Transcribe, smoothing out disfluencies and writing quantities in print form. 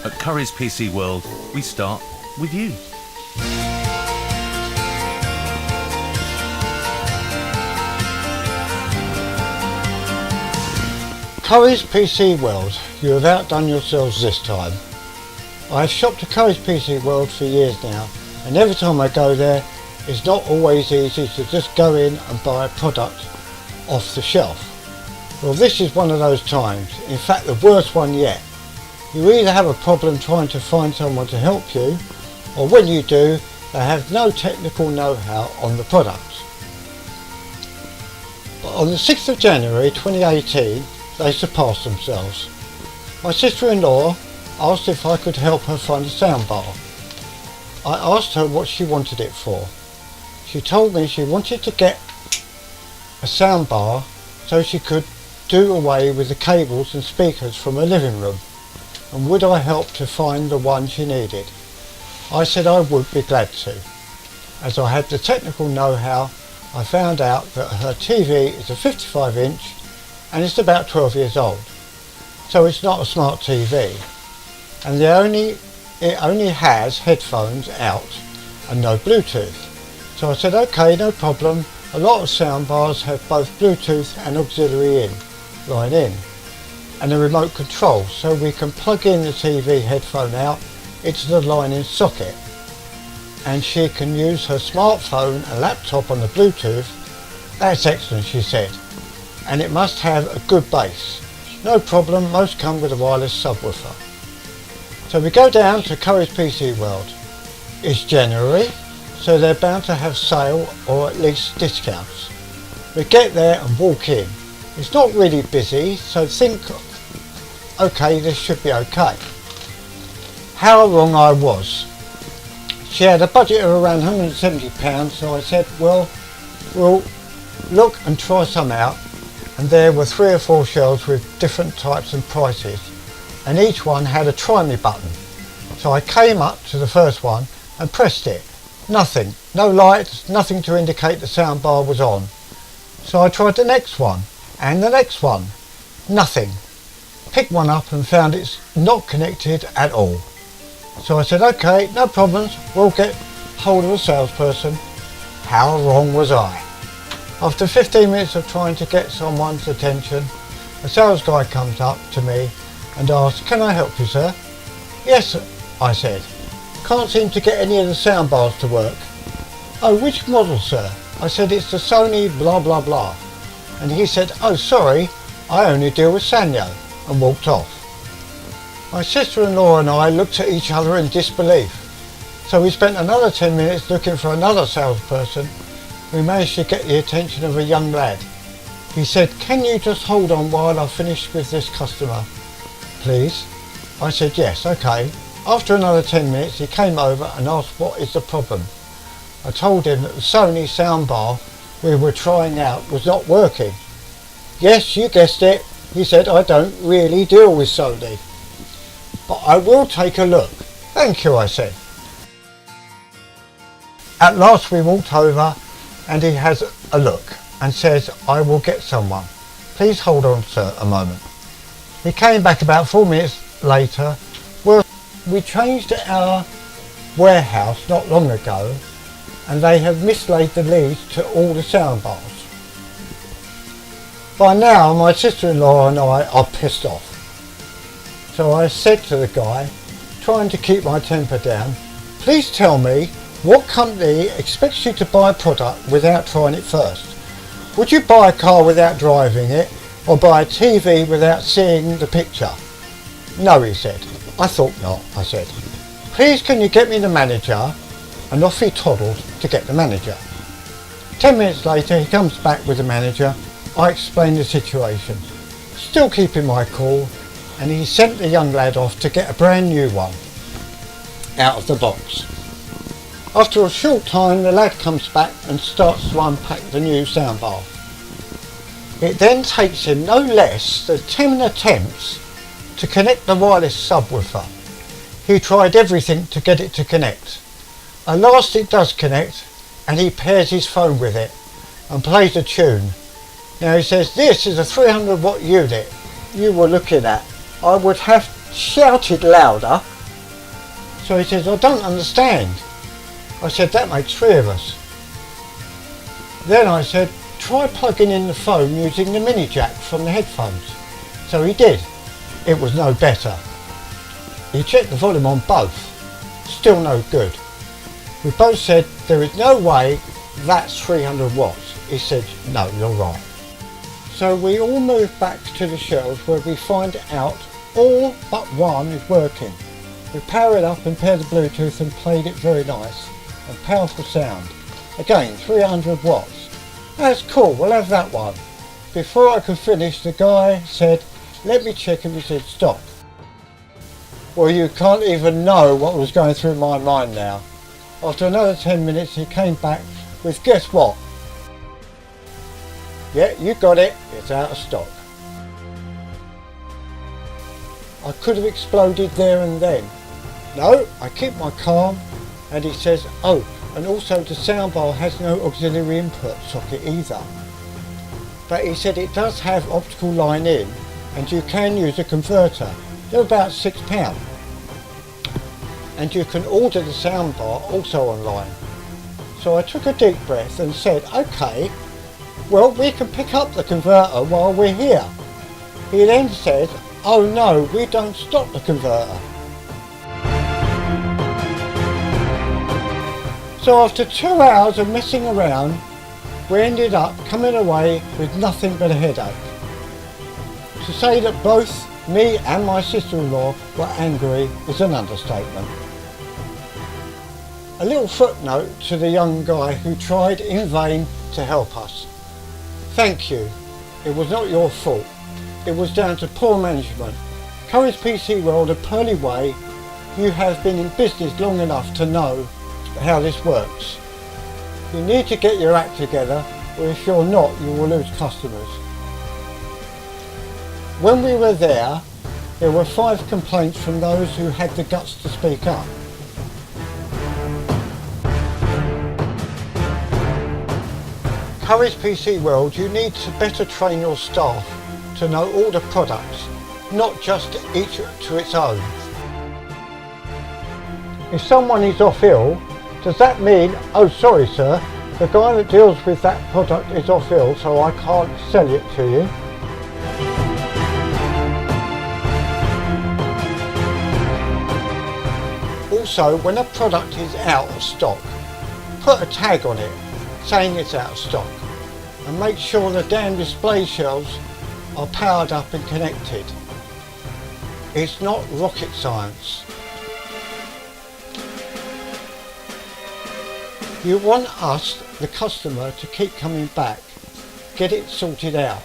At Curry's PC World, we start with you. Curry's PC World, you have outdone yourselves this time. I have shopped at Curry's PC World for years now, and every time I go there, it's not always easy to just go in and buy a product off the shelf. Well, this is one of those times, in fact the worst one yet. You either have a problem trying to find someone to help you, or when you do, they have no technical know-how on the product. But on the 6th of January 2018, they surpassed themselves. My sister-in-law asked if I could help her find a soundbar. I asked her what she wanted it for. She told me she wanted to get a soundbar so she could do away with the cables and speakers from her living room, and would I help to find the one she needed. I said I would be glad to. As I had the technical know-how, I found out that her TV is a 55-inch and it's about 12 years old, so it's not a smart TV, and it only has headphones out and no Bluetooth. So I said okay, no problem. A lot of soundbars have both Bluetooth and auxiliary line in and a remote control, so we can plug in the TV headphone out into the line in socket, and she can use her smartphone and laptop on the Bluetooth. That's excellent, she said. And it must have a good bass. No problem, most come with a wireless subwoofer. So we go down to Curry's PC World. It's January, so they're bound to have sale or at least discounts. We get there and walk in. It's not really busy, so think, okay, this should be okay. How wrong I was. She had a budget of around £170, so I said, well, we'll look and try some out. And there were 3 or 4 shelves with different types and prices, and each one had a try me button. So I came up to the first one and pressed it. Nothing, no lights, nothing to indicate the soundbar was on. So I tried the next one and the next one. Nothing. Picked one up and found it's not connected at all. So I said okay, no problems, we'll get hold of a salesperson. How wrong was I? After 15 minutes of trying to get someone's attention, a sales guy comes up to me and asks, can I help you, sir? Yes, I said. Can't seem to get any of the sound bars to work. Oh, which model, sir? I said, it's the Sony blah blah blah. And he said, oh sorry, I only deal with Sanyo, and walked off. My sister-in-law and I looked at each other in disbelief. So we spent another 10 minutes looking for another salesperson. We managed to get the attention of a young lad. He said, can you just hold on while I finish with this customer, please? I said, yes, okay. After another 10 minutes he came over and asked what is the problem. I told him that the Sony soundbar we were trying out was not working. Yes, you guessed it. He said, I don't really deal with Sony, but I will take a look. Thank you, I said. At last we walked over and he has a look and says, I will get someone. Please hold on, sir, a moment. He came back about 4 minutes later. Well, we changed our warehouse not long ago and they have mislaid the leads to all the soundbars. By now my sister-in-law and I are pissed off. So I said to the guy, trying to keep my temper down, please tell me what company expects you to buy a product without trying it first? Would you buy a car without driving it, or buy a TV without seeing the picture? No, he said. I thought not, I said. Please can you get me the manager? And off he toddled to get the manager. 10 minutes later he comes back with the manager. I explained the situation, still keeping my cool, and he sent the young lad off to get a brand new one out of the box. After a short time the lad comes back and starts to unpack the new soundbar. It then takes him no less than 10 attempts to connect the wireless subwoofer. He tried everything to get it to connect. At last it does connect and he pairs his phone with it and plays a tune. Now he says this is a 300 watt unit you were looking at. I would have shouted louder. So he says, I don't understand. I said, that makes 3 of us. Then I said, try plugging in the phone using the mini jack from the headphones. So he did. It was no better. He checked the volume on both. Still no good. We both said, there is no way that's 300 watts. He said, no, you're right. So we all moved back to the shelves where we find out all but one is working. We power it up and paired the Bluetooth and played it very nice and powerful sound. Again, 300 watts. That's cool, we'll have that one. Before I could finish, the guy said, let me check if it's in stock. Well, you can't even know what was going through my mind now. After another 10 minutes, he came back with, guess what? Yeah, you got it, it's out of stock. I could have exploded there and then. No, I keep my calm, and he says, oh, and also the soundbar has no auxiliary input socket either. But he said it does have optical line in, and you can use a converter. They're about £6. And you can order the soundbar also online. So I took a deep breath and said, okay, well, we can pick up the converter while we're here. He then said, oh no, we don't stock the converter. So after 2 hours of messing around, we ended up coming away with nothing but a headache. To say that both me and my sister-in-law were angry is an understatement. A little footnote to the young guy who tried in vain to help us. Thank you. It was not your fault. It was down to poor management. Currys PC World of Purley Way, you have been in business long enough to know how this works. You need to get your act together, or if you're not, you will lose customers. When we were there were 5 complaints from those who had the guts to speak up. Currys PC World, you need to better train your staff to know all the products, not just each to its own. If someone is off ill, does that mean, oh sorry sir, the guy that deals with that product is off ill so I can't sell it to you? Also, when a product is out of stock, put a tag on it saying it's out of stock, and make sure the damn display shelves are powered up and connected. It's not rocket science. You want us, the customer, to keep coming back. Get it sorted out.